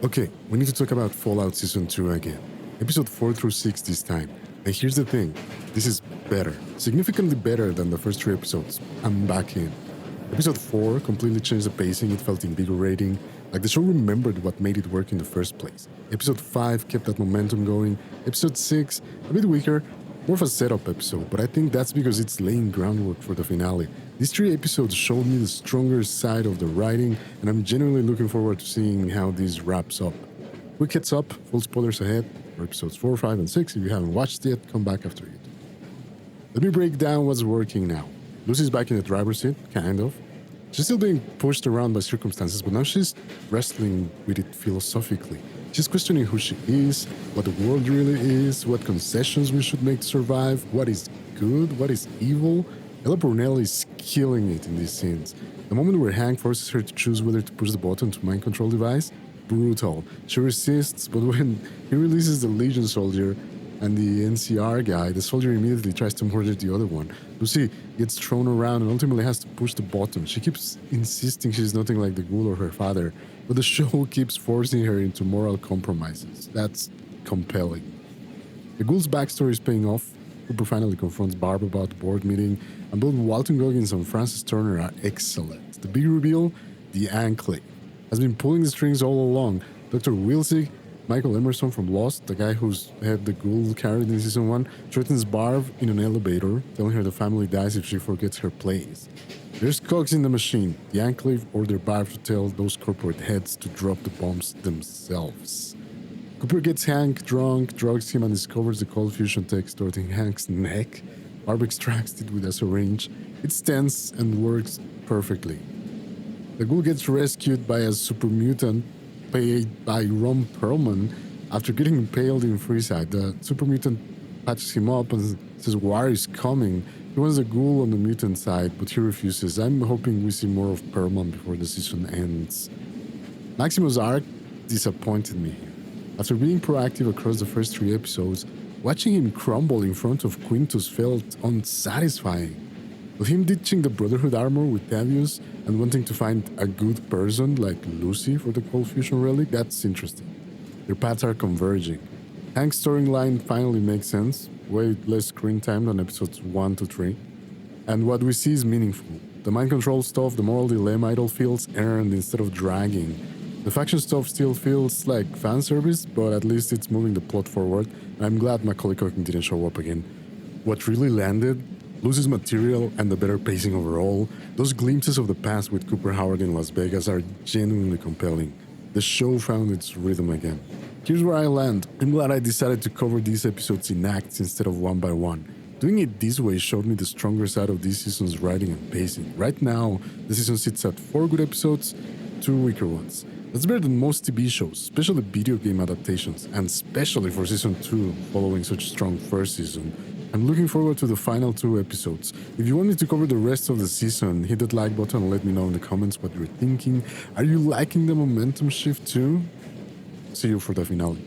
Okay, we need to talk about Fallout Season 2 again. Episode 4 through 6 this time. And here's the thing, this is better. Significantly better than the first 3 episodes. I'm back in. Episode 4 completely changed the pacing, it felt invigorating, like the show remembered what made it work in the first place. Episode 5 kept that momentum going. Episode 6, a bit weaker, more of a setup episode, but I think that's because it's laying groundwork for the finale. These 3 episodes showed me the stronger side of the writing, and I'm genuinely looking forward to seeing how this wraps up. Quick heads up, full spoilers ahead for episodes 4, 5, and 6. If you haven't watched yet, come back after it. Let me break down what's working now. Lucy's back in the driver's seat, kind of. She's still being pushed around by circumstances, but now she's wrestling with it philosophically. She's questioning who she is, what the world really is, what concessions we should make to survive, what is good, what is evil. Ella Purnell is killing it in these scenes. The moment where Hank forces her to choose whether to push the button to mind control device, brutal. She resists, but when he releases the Legion soldier and the NCR guy, the soldier immediately tries to murder the other one. Lucy gets thrown around and ultimately has to push the button. She keeps insisting she's nothing like the ghoul or her father, but the show keeps forcing her into moral compromises. That's compelling. The ghoul's backstory is paying off. Cooper finally confronts Barb about the board meeting, and both Walton Goggins and Francis Turner are excellent. The big reveal, the Enclave, has been pulling the strings all along. Dr. Wilsig, Michael Emerson from Lost, the guy who's had the ghoul carried in Season 1, threatens Barb in an elevator, telling her the family dies if she forgets her place. There's cogs in the machine. The Enclave ordered Barb to tell those corporate heads to drop the bombs themselves. Cooper gets Hank drunk, drugs him, and discovers the cold fusion tech stored in Hank's neck. Barb extracts it with a syringe. It's tense and works perfectly. The ghoul gets rescued by a super mutant played by Ron Perlman after getting impaled in Freeside. The super mutant patches him up and says war is coming. He wants the ghoul on the mutant side, but he refuses. I'm hoping we see more of Perlman before the season ends. Maximus' arc disappointed me. After being proactive across the first 3 episodes, watching him crumble in front of Quintus felt unsatisfying. With him ditching the Brotherhood armor with Tavius and wanting to find a good person like Lucy for the Cold Fusion relic, that's interesting. Their paths are converging. Hank's storyline finally makes sense, way less screen time than episodes 1 to 3. And what we see is meaningful. The mind control stuff, the moral dilemma, it all feels earned instead of dragging. The faction stuff still feels like fan service, but at least it's moving the plot forward, and I'm glad Macaulay Culkin didn't show up again. What really landed? Lucy's material and the better pacing overall. Those glimpses of the past with Cooper Howard in Las Vegas are genuinely compelling. The show found its rhythm again. Here's where I land. I'm glad I decided to cover these episodes in acts instead of one by one. Doing it this way showed me the stronger side of this season's writing and pacing. Right now, the season sits at 4 good episodes, 2 weaker ones. That's better than most TV shows, especially video game adaptations, and especially for Season 2 following such a strong first season. I'm looking forward to the final 2 episodes. If you want me to cover the rest of the season, hit that like button and let me know in the comments what you're thinking. Are you liking the momentum shift too? See you for the finale.